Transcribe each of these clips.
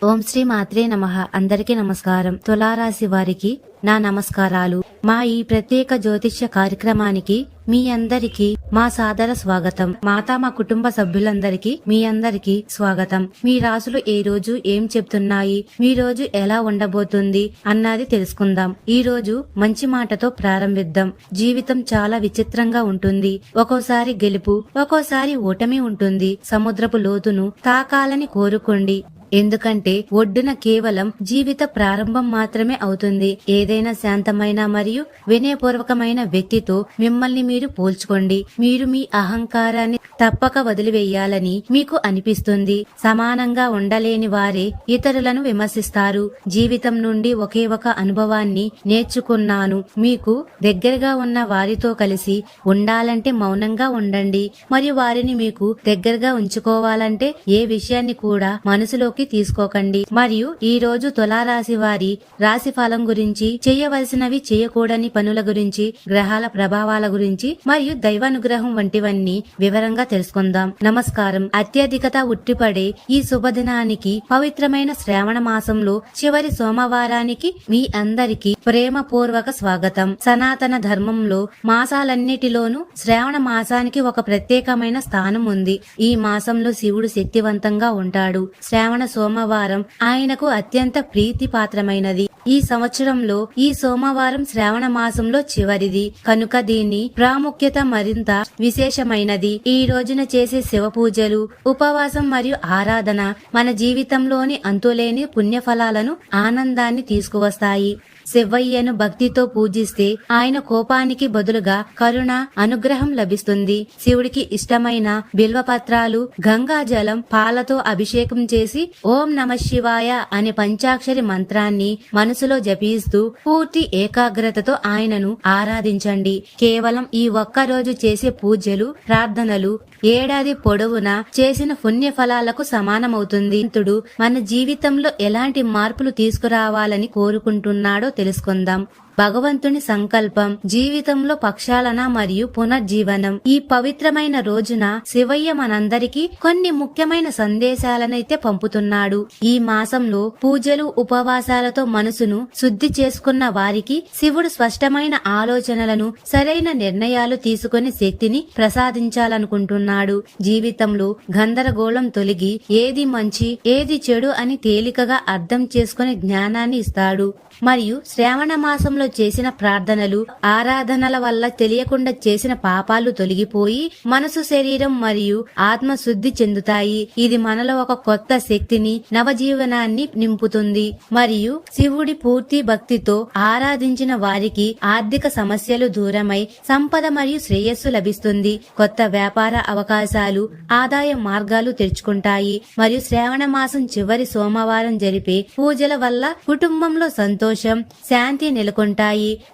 ఓం శ్రీ మాత్రే నమః. అందరికీ నమస్కారం. తులారాశి వారికి నా నమస్కారాలు. మా ఈ ప్రత్యేక జ్యోతిష్య కార్యక్రమానికి మీ అందరికీ మా సాదర స్వాగతం. మా కుటుంబ సభ్యులందరికీ మీ అందరికీ స్వాగతం. మీ రాసులు ఏ రోజు ఏం చెప్తున్నాయి, మీ రోజు ఎలా ఉండబోతుంది అన్నది తెలుసుకుందాం. ఈ రోజు మంచి మాటతో ప్రారంభిద్దాం. జీవితం చాలా విచిత్రంగా ఉంటుంది. ఒక్కోసారి గెలుపు, ఒక్కోసారి ఓటమి ఉంటుంది. సముద్రపు లోతును తాకాలని కోరుకోండి. ఎందుకంటే ఒడ్డున కేవలం జీవిత ప్రారంభం మాత్రమే అవుతుంది. ఏదైనా శాంతమైన మరియు వినయపూర్వకమైన వ్యక్తితో మిమ్మల్ని మీరు పోల్చుకోండి. మీరు మీ అహంకారాన్ని తప్పక వదిలివేయాలని మీకు అనిపిస్తుంది. సమానంగా ఉండలేని వారే ఇతరులను విమర్శిస్తారు. జీవితం నుండి ఒకే ఒక అనుభవాన్ని నేర్చుకున్నాను. మీకు దగ్గరగా ఉన్న వారితో కలిసి ఉండాలంటే మౌనంగా ఉండండి, మరియు వారిని మీకు దగ్గరగా ఉంచుకోవాలంటే ఏ విషయాన్ని కూడా మనసులో తీసుకోకండి. మరియు ఈ రోజు తులారాశి వారి రాశి ఫలం గురించి, చేయవలసినవి చేయకూడని పనుల గురించి, గ్రహాల ప్రభావాల గురించి మరియు దైవానుగ్రహం వంటివన్నీ వివరంగా తెలుసుకుందాం. నమస్కారం. అత్యధికత ఉట్టిపడే ఈ శుభదినానికి, పవిత్రమైన శ్రావణ మాసంలో చివరి సోమవారానికి మీ అందరికీ ప్రేమపూర్వక స్వాగతం. సనాతన ధర్మంలో మాసాలన్నిటిలోనూ శ్రావణ మాసానికి ఒక ప్రత్యేకమైన స్థానం ఉంది. ఈ మాసంలో శివుడు శక్తివంతంగా ఉంటాడు. శ్రావణ సోమవారం ఆయనకు అత్యంత ప్రీతిపాత్రమైనది. ఈ సంవత్సరంలో ఈ సోమవారం శ్రావణ మాసంలో చివరిది కనుక దీని ప్రాముఖ్యత మరింత విశేషమైనది. ఈ రోజున చేసే శివ పూజలు, ఉపవాసం మరియు ఆరాధన మన జీవితంలోని అంతులేని పుణ్యఫలాలను, ఆనందాన్ని తీసుకువస్తాయి. శివయ్యను భక్తితో పూజిస్తే ఆయన కోపానికి బదులుగా కరుణ, అనుగ్రహం లభిస్తుంది. శివుడికి ఇష్టమైన బిల్వపత్రాలు, గంగాజలం, పాలతో అభిషేకం చేసి ఓం నమః శివాయ అనే పంచాక్షరి మంత్రాన్ని మనసులో జపిస్తూ పూర్తి ఏకాగ్రతతో ఆయనను ఆరాధించండి. కేవలం ఈ ఒక్కరోజు చేసే పూజలు, ప్రార్థనలు ఏడాది పొడవునా చేసిన పుణ్య ఫలాలకు సమానమవుతుంది. మన జీవితంలో ఎలాంటి మార్పులు తీసుకురావాలని కోరుకుంటున్నాడో తెలుసుకుందాం. భగవంతుని సంకల్పం, జీవితంలో ప్రక్షాళన మరియు పునర్జీవనం. ఈ పవిత్రమైన రోజున శివయ్య మనందరికీ కొన్ని ముఖ్యమైన సందేశాలనైతే పంపుతున్నాడు. ఈ మాసంలో పూజలు, ఉపవాసాలతో మనసును శుద్ధి చేసుకున్న వారికి శివుడు స్పష్టమైన ఆలోచనలను, సరైన నిర్ణయాలు తీసుకునే శక్తిని ప్రసాదించాలనుకుంటున్నాడు. జీవితంలో గందరగోళం తొలగి ఏది మంచి, ఏది చెడు అని తేలికగా అర్థం చేసుకునే జ్ఞానాన్ని ఇస్తాడు. మరియు శ్రావణ మాసంలో చేసిన ప్రార్థనలు, ఆరాధనల వల్ల తెలియకుండా చేసిన పాపాలు తొలగిపోయి మనసు, శరీరం మరియు ఆత్మ శుద్ధి చెందుతాయి. ఇది మనలో ఒక కొత్త శక్తిని, నవజీవనాన్ని నింపుతుంది. మరియు శివుడి పూర్తి భక్తితో ఆరాధించిన వారికి ఆర్థిక సమస్యలు దూరమై సంపద మరియు శ్రేయస్సు లభిస్తుంది. కొత్త వ్యాపార అవకాశాలు, ఆదాయ మార్గాలు తెరుచుకుంటాయి. మరియు శ్రావణ మాసం చివరి సోమవారం జరిపే పూజల వల్ల కుటుంబంలో సంతోషం, శాంతి నెలకొంటాయి.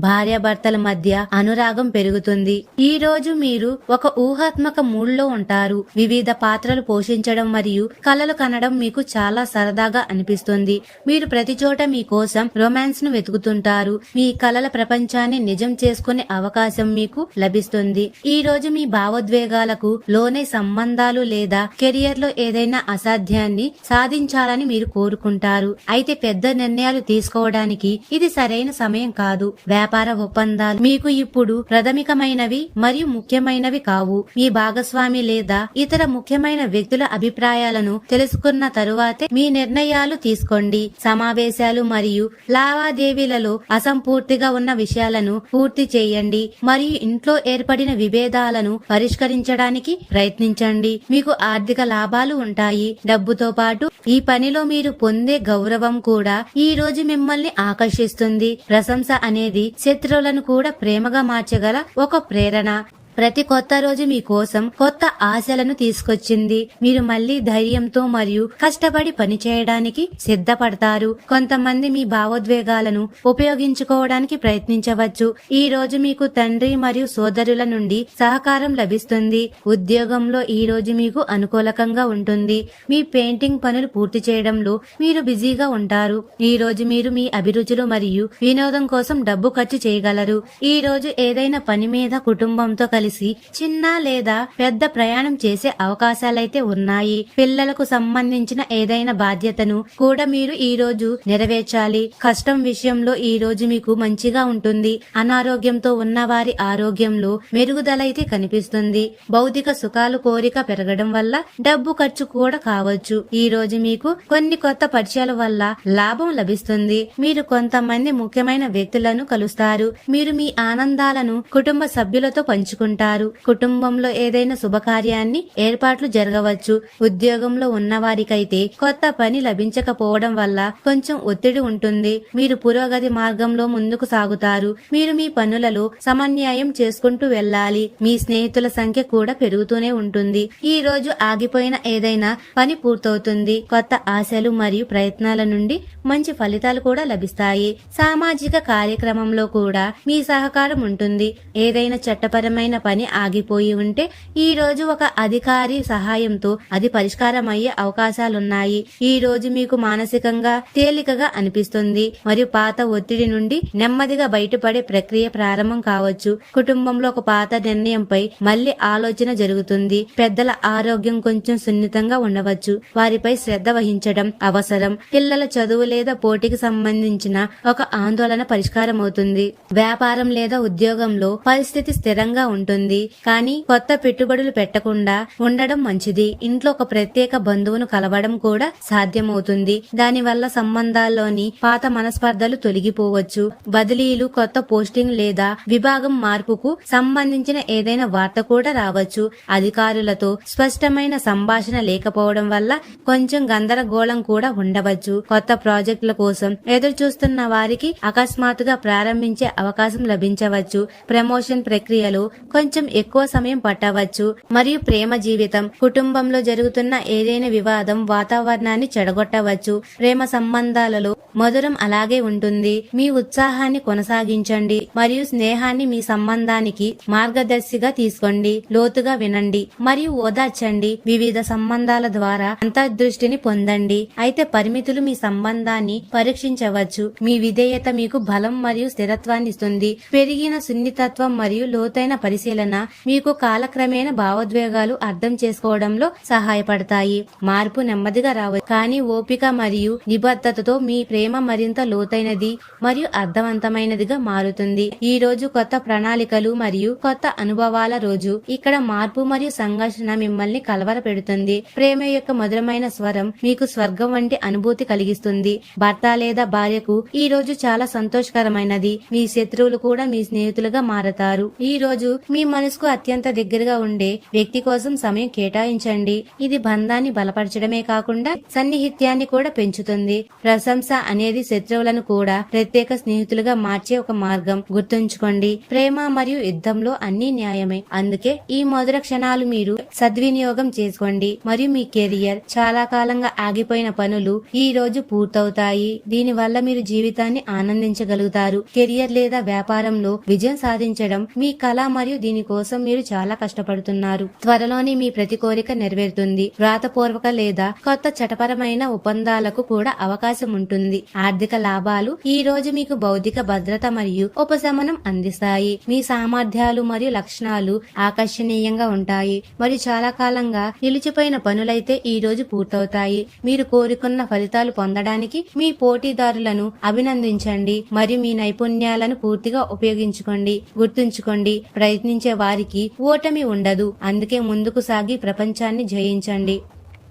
భార్యాభర్తల మధ్య అనురాగం పెరుగుతుంది. ఈ రోజు మీరు ఒక ఊహాత్మక మూడ్లో ఉంటారు. వివిధ పాత్రలు పోషించడం మరియు కలలు కనడం మీకు చాలా సరదాగా అనిపిస్తుంది. మీరు ప్రతి చోట మీకోసం రొమాన్స్ ను వెతుకుతుంటారు. మీ కలల ప్రపంచాన్ని నిజం చేసుకునే అవకాశం మీకు లభిస్తుంది. ఈ రోజు మీ భావోద్వేగాలకు లోనే సంబంధాలు లేదా కెరియర్ లో ఏదైనా అసాధ్యాన్ని సాధించాలని మీరు కోరుకుంటారు. అయితే పెద్ద నిర్ణయాలు తీసుకోవడానికి ఇది సరైన సమయం కాదు. వ్యాపార ఒప్పందాలు మీకు ఇప్పుడు ప్రాథమికమైనవి మరియు ముఖ్యమైనవి కావు. మీ భాగస్వామి లేదా ఇతర ముఖ్యమైన వ్యక్తుల అభిప్రాయాలను తెలుసుకున్న తరువాతే మీ నిర్ణయాలు తీసుకోండి. సమావేశాలు మరియు లావాదేవీలలో అసంపూర్తిగా ఉన్న విషయాలను పూర్తి చేయండి మరియు ఇంట్లో ఏర్పడిన విభేదాలను పరిష్కరించడానికి ప్రయత్నించండి. మీకు ఆర్థిక లాభాలు ఉంటాయి. డబ్బుతో పాటు ఈ పనిలో మీరు పొందే గౌరవం కూడా ఈ రోజు మిమ్మల్ని ఆకర్షిస్తుంది. ప్రశంస అనేది శత్రువులను కూడా ప్రేమగా మార్చగల ఒక ప్రేరణ. ప్రతి కొత్త రోజు మీకోసం కొత్త ఆశలను తీసుకొచ్చింది. మీరు మళ్లీ ధైర్యంతో మరియు కష్టపడి పనిచేయడానికి సిద్ధపడతారు. కొంతమంది మీ భావోద్వేగాలను ఉపయోగించుకోవడానికి ప్రయత్నించవచ్చు. ఈ రోజు మీకు తండ్రి మరియు సోదరుల నుండి సహకారం లభిస్తుంది. ఉద్యోగంలో ఈ రోజు మీకు అనుకూలకంగా ఉంటుంది. మీ పెయింటింగ్ పనులు పూర్తి చేయడంలో మీరు బిజీగా ఉంటారు. ఈ రోజు మీరు మీ అభిరుచులు మరియు వినోదం కోసం డబ్బు ఖర్చు చేయగలరు. ఈ రోజు ఏదైనా పని మీద కుటుంబంతో కలిసి కలిసి చిన్న లేదా పెద్ద ప్రయాణం చేసే అవకాశాలైతే ఉన్నాయి. పిల్లలకు సంబంధించిన ఏదైనా బాధ్యతను కూడా మీరు ఈ రోజు నెరవేర్చాలి. కష్టం విషయంలో ఈ రోజు మీకు మంచిగా ఉంటుంది. అనారోగ్యంతో ఉన్న వారి ఆరోగ్యంలో మెరుగుదల అయితే కనిపిస్తుంది. భౌతిక సుఖాలు కోరిక పెరగడం వల్ల డబ్బు ఖర్చు కూడా కావచ్చు. ఈ రోజు మీకు కొన్ని కొత్త పరిచయాల వల్ల లాభం లభిస్తుంది. మీరు కొంతమంది ముఖ్యమైన వ్యక్తులను కలుస్తారు. మీరు మీ ఆనందాలను కుటుంబ సభ్యులతో పంచుకుంటారు. కుటుంబంలో ఏదైనా శుభకార్యాన్ని ఏర్పాట్లు జరగవచ్చు. ఉద్యోగంలో ఉన్న వారికైతే కొత్త పని లభించకపోవడం వల్ల కొంచెం ఒత్తిడి ఉంటుంది. మీరు పురోగతి మార్గంలో ముందుకు సాగుతారు. మీరు మీ పనులలో సమన్వయం చేసుకుంటూ వెళ్ళాలి. మీ స్నేహితుల సంఖ్య కూడా పెరుగుతూనే ఉంటుంది. ఈ రోజు ఆగిపోయిన ఏదైనా పని పూర్తవుతుంది. కొత్త ఆశలు మరియు ప్రయత్నాల నుండి మంచి ఫలితాలు కూడా లభిస్తాయి. సామాజిక కార్యక్రమంలో కూడా మీ సహకారం ఉంటుంది. ఏదైనా చట్టపరమైన పని ఆగిపోయి ఉంటే ఈ రోజు ఒక అధికారి సహాయంతో అది పరిష్కారం అయ్యే అవకాశాలున్నాయి. ఈ రోజు మీకు మానసికంగా తేలికగా అనిపిస్తుంది మరియు పాత ఒత్తిడి నుండి నెమ్మదిగా బయటపడే ప్రక్రియ ప్రారంభం కావచ్చు. కుటుంబంలో ఒక పాత నిర్ణయంపై మళ్లీ ఆలోచన జరుగుతుంది. పెద్దల ఆరోగ్యం కొంచెం సున్నితంగా ఉండవచ్చు. వారిపై శ్రద్ధ వహించడం అవసరం. పిల్లల చదువు లేదా పోటీకి సంబంధించిన ఒక ఆందోళన పరిష్కారం అవుతుంది. వ్యాపారం లేదా ఉద్యోగంలో పరిస్థితి స్థిరంగా ఉంటుంది. కానీ కొత్త పెట్టుబడులు పెట్టకుండా ఉండడం మంచిది. ఇంట్లో ఒక ప్రత్యేక బంధువును కలవడం కూడా సాధ్యమవుతుంది. దానివల్ల సంబంధాల్లోని పాత మనస్పర్ధలు తొలగిపోవచ్చు. బదిలీలు, కొత్త పోస్టింగ్ లేదా విభాగం మార్పుకు సంబంధించిన ఏదైనా వార్త కూడా రావచ్చు. అధికారులతో స్పష్టమైన సంభాషణ లేకపోవడం వల్ల కొంచెం గందరగోళం కూడా ఉండవచ్చు. కొత్త ప్రాజెక్టుల కోసం ఎదురు చూస్తున్న వారికి అకస్మాత్తుగా ప్రారంభించే అవకాశం లభించవచ్చు. ప్రమోషన్ ప్రక్రియలో కొంచెం ఎక్కువ సమయం పట్టవచ్చు. మరియు ప్రేమ జీవితం, కుటుంబంలో జరుగుతున్న ఏదైనా వివాదం వాతావరణాన్ని చెడగొట్టవచ్చు. ప్రేమ సంబంధాలలో మధురం అలాగే ఉంటుంది. మీ ఉత్సాహాన్ని కొనసాగించండి మరియు స్నేహాన్ని మీ సంబంధానికి మార్గదర్శిగా తీసుకోండి. లోతుగా వినండి మరియు ఓదార్చండి. వివిధ సంబంధాల ద్వారా అంతర్దృష్టిని పొందండి. అయితే పరిమితులు మీ సంబంధాన్ని పరీక్షించవచ్చు. మీ విధేయత మీకు బలం మరియు స్థిరత్వాన్ని ఇస్తుంది. పెరిగిన సున్నితత్వం మరియు లోతైన పరిశీలన మీకు కాలక్రమేణా భావోద్వేగాలు అర్థం చేసుకోవడంలో సహాయపడతాయి. మార్పు నెమ్మదిగా రావచ్చు, కానీ ఓపిక మరియు నిబద్ధతతో మీ ప్రేమ మరింత లోతైనది మరియు అర్థవంతమైనదిగా మారుతుంది. ఈ రోజు కొత్త ప్రణాళికలు మరియు కొత్త అనుభవాల రోజు. ఇక్కడ మార్పు మరియు సంఘర్షణ మిమ్మల్ని కలవర పెడుతుంది. ప్రేమ యొక్క మధురమైన స్వరం మీకు స్వర్గం వంటి అనుభూతి కలిగిస్తుంది. భర్త లేదా భార్యకు ఈ రోజు చాలా సంతోషకరమైనది. మీ శత్రువులు కూడా మీ స్నేహితులుగా మారతారు. ఈ రోజు మీ మనసుకు అత్యంత దగ్గరగా ఉండే వ్యక్తి కోసం సమయం కేటాయించండి. ఇది బంధాన్ని బలపరచడమే కాకుండా సన్నిహిత్యాన్ని కూడా పెంచుతుంది. ప్రశంస అనేది శత్రువులను కూడా ప్రత్యేక స్నేహితులుగా మార్చే ఒక మార్గం. గుర్తుంచుకోండి, ప్రేమ మరియు యుద్ధంలో అన్ని న్యాయమే. అందుకే ఈ మధుర క్షణాలు మీరు సద్వినియోగం చేసుకోండి. మరియు మీ కెరియర్, చాలా కాలంగా ఆగిపోయిన పనులు ఈ రోజు పూర్తవుతాయి. దీని వల్ల మీరు జీవితాన్ని ఆనందించగలుగుతారు. కెరియర్ లేదా వ్యాపారంలో విజయం సాధించడం మీ కళ మరియు దీనికోసం మీరు చాలా కష్టపడుతున్నారు. త్వరలోనే మీ ప్రతి కోరిక నెరవేరుతుంది. వ్రాతపూర్వక లేదా కొత్త చట్టపరమైన ఒప్పందాలకు కూడా అవకాశం ఉంటుంది. ఆర్థిక లాభాలు ఈ రోజు మీకు భౌతిక భద్రత మరియు ఉపశమనం అందిస్తాయి. మీ సామర్థ్యాలు మరియు లక్షణాలు ఆకర్షణీయంగా ఉంటాయి మరియు చాలా కాలంగా నిలిచిపోయిన పనులైతే ఈ రోజు పూర్తవుతాయి. మీరు కోరుకున్న ఫలితాలు పొందడానికి మీ పోటీదారులను అభినందించండి మరియు మీ నైపుణ్యాలను పూర్తిగా ఉపయోగించుకోండి. గుర్తుంచుకోండి, ప్రయత్నించే వారికి ఓటమి ఉండదు. అందుకే ముందుకు సాగి ప్రపంచాన్ని జయించండి.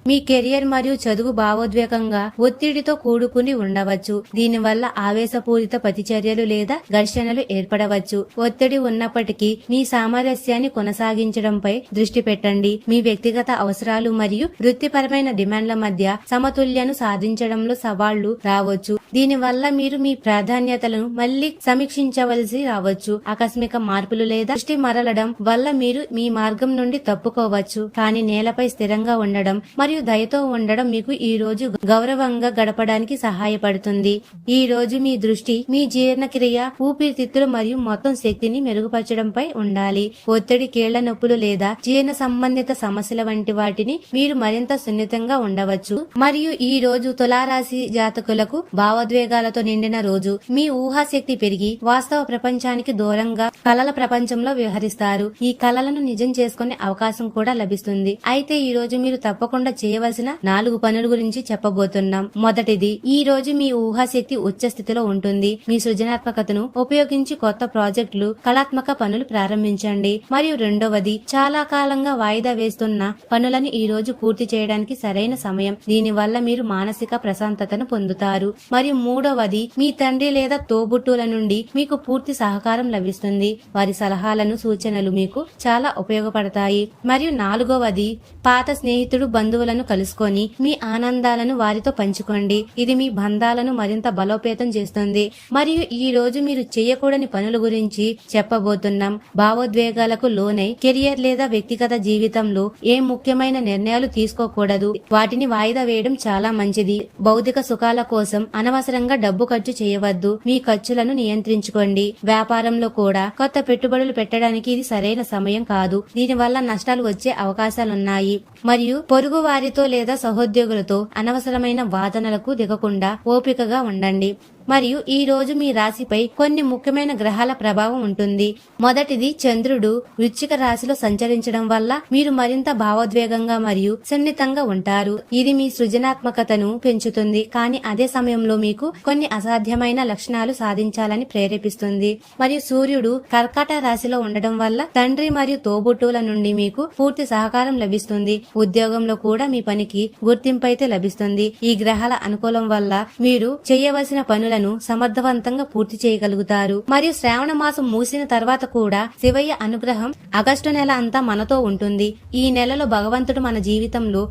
మీ కెరియర్ మరియు చదువు భావోద్వేగంగా ఒత్తిడితో కూడుకుని ఉండవచ్చు. దీనివల్ల ఆవేశపూరిత ప్రతిచర్యలు లేదా ఘర్షణలు ఏర్పడవచ్చు. ఒత్తిడి ఉన్నప్పటికీ మీ సామరస్యాన్ని కొనసాగించడంపై దృష్టి పెట్టండి. మీ వ్యక్తిగత అవసరాలు మరియు వృత్తిపరమైన డిమాండ్ల మధ్య సమతుల్యను సాధించడంలో సవాళ్లు రావచ్చు. దీనివల్ల మీరు మీ ప్రాధాన్యతలను మళ్లీ సమీక్షించవలసి రావచ్చు. ఆకస్మిక మార్పులు లేదా దృష్టి మరలడం వల్ల మీరు మీ మార్గం నుండి తప్పుకోవచ్చు. కానీ నేలపై స్థిరంగా ఉండడం మరియు దయతో ఉండడం మీకు ఈ రోజు గౌరవంగా గడపడానికి సహాయపడుతుంది. ఈ రోజు మీ దృష్టి మీ జీర్ణక్రియ, ఊపిరితిత్తులు మరియు మొత్తం శక్తిని మెరుగుపరచడంపై ఉండాలి. ఒత్తిడి, కీళ్ల నొప్పులు లేదా జీర్ణ సంబంధిత సమస్యల వంటి వాటిని మీరు మరింత సున్నితంగా ఉండవచ్చు. మరియు ఈ రోజు తులారాశి జాతకులకు భావ భావోద్వేగాలతో నిండిన రోజు. మీ ఊహాశక్తి పెరిగి వాస్తవ ప్రపంచానికి దూరంగా కలల ప్రపంచంలో వ్యవహరిస్తారు. ఈ కలలను నిజం చేసుకునే అవకాశం కూడా లభిస్తుంది. అయితే ఈ రోజు మీరు తప్పకుండా చేయవలసిన 4 పనుల గురించి చెప్పబోతున్నాం. మొదటిది, ఈ రోజు మీ ఊహాశక్తి ఉచ్చ స్థితిలో ఉంటుంది. మీ సృజనాత్మకతను ఉపయోగించి కొత్త ప్రాజెక్టులు, కళాత్మక పనులు ప్రారంభించండి. మరియు రెండవది, చాలా కాలంగా వాయిదా వేస్తున్న పనులను ఈ రోజు పూర్తి చేయడానికి సరైన సమయం. దీనివల్ల మీరు మానసిక ప్రశాంతతను పొందుతారు. మరియు మూడవది, మీ తండ్రి లేదా తోబుట్టువుల నుండి మీకు పూర్తి సహకారం లభిస్తుంది. వారి సలహాలను, సూచనలు మీకు చాలా ఉపయోగపడతాయి. మరియు నాలుగవది, పాత స్నేహితుడు, బంధువులను కలుసుకొని మీ ఆనందాలను వారితో పంచుకోండి. ఇది మీ బంధాలను మరింత బలోపేతం చేస్తుంది. మరియు ఈ రోజు మీరు చేయకూడని పనుల గురించి చెప్పబోతున్నాం. భావోద్వేగాలకు లోనై కెరియర్ లేదా వ్యక్తిగత జీవితంలో ఏ ముఖ్యమైన నిర్ణయాలు తీసుకోకూడదు. వాటిని వాయిదా వేయడం చాలా మంచిది. భౌతిక సుఖాల కోసం అనవసరంగా డబ్బు ఖర్చు చేయవద్దు. మీ ఖర్చులను నియంత్రించుకోండి. వ్యాపారంలో కూడా కొత్త పెట్టుబడులు పెట్టడానికి ఇది సరైన సమయం కాదు. దీనివల్ల నష్టాలు వచ్చే అవకాశాలున్నాయి. మరియు పొరుగు వారితో లేదా సహోద్యోగులతో అనవసరమైన వాదనలకు దిగకుండా ఓపికగా ఉండండి. మరియు ఈ రోజు మీ రాశిపై కొన్ని ముఖ్యమైన గ్రహాల ప్రభావం ఉంటుంది. మొదటిది, చంద్రుడు వృశ్చిక రాశిలో సంచరించడం వల్ల మీరు మరింత భావోద్వేగంగా మరియు సున్నితంగా ఉంటారు. ఇది మీ సృజనాత్మకతను పెంచుతుంది, కానీ అదే సమయంలో మీకు కొన్ని అసాధ్యమైన లక్షణాలు సాధించాలని ప్రేరేపిస్తుంది. మరియు సూర్యుడు కర్కాట రాశిలో ఉండడం వల్ల తండ్రి మరియు తోబుట్టువుల నుండి మీకు పూర్తి సహకారం లభిస్తుంది. ఉద్యోగంలో కూడా మీ పనికి గుర్తింపు అయితే లభిస్తుంది. ఈ గ్రహాల అనుకూలం వల్ల మీరు చేయవలసిన పనులను సమర్థవంతంగా పూర్తి చేయగలుగుతారు. మరియు శ్రావణ మాసం మూసిన తర్వాత కూడా శివయ్య అనుగ్రహం ఆగస్టు నెల అంతా మనతో ఉంటుంది. ఈ నెలలో భగవంతుడు మన జీవితంలో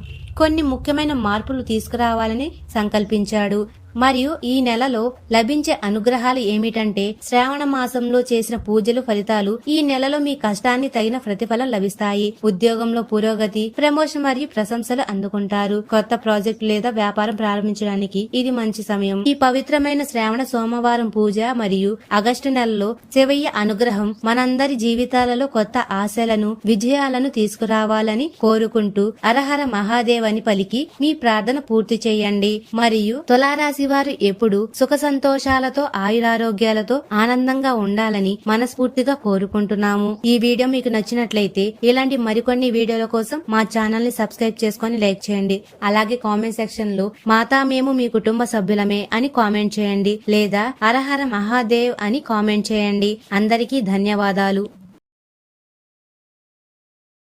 కొన్ని ముఖ్యమైన మార్పులు తీసుకురావాలని సంకల్పించాడు. మరియు ఈ నెలలో లభించే అనుగ్రహాలు ఏమిటంటే, శ్రావణ మాసంలో చేసిన పూజలు ఫలితాలు ఈ నెలలో మీ కష్టాన్ని తగిన ప్రతిఫలం లభిస్తాయి. ఉద్యోగంలో పురోగతి, ప్రమోషన్ మరియు ప్రశంసలు అందుకుంటారు. కొత్త ప్రాజెక్టు లేదా వ్యాపారం ప్రారంభించడానికి ఇది మంచి సమయం. ఈ పవిత్రమైన శ్రావణ సోమవారం పూజ మరియు ఆగస్టు నెలలో శివయ్య అనుగ్రహం మనందరి జీవితాలలో కొత్త ఆశలను, విజయాలను తీసుకురావాలని కోరుకుంటూ హరహర మహాదేవ్ అని పలికి మీ ప్రార్థన పూర్తి చేయండి. మరియు తులారాశి వారు ఎప్పుడు సుఖ సంతోషాలతో, ఆయురారోగ్యాలతో ఆనందంగా ఉండాలని మనస్ఫూర్తిగా కోరుకుంటున్నాము. ఈ వీడియో మీకు నచ్చినట్లయితే ఇలాంటి మరికొన్ని వీడియోల కోసం మా ఛానల్ ని సబ్స్క్రైబ్ చేసుకొని లైక్ చేయండి. అలాగే కామెంట్ సెక్షన్ లో మాతా మేము మీ కుటుంబ సభ్యులమే అని కామెంట్ చేయండి, లేదా హరహర మహాదేవ్ అని కామెంట్ చేయండి. అందరికీ ధన్యవాదాలు.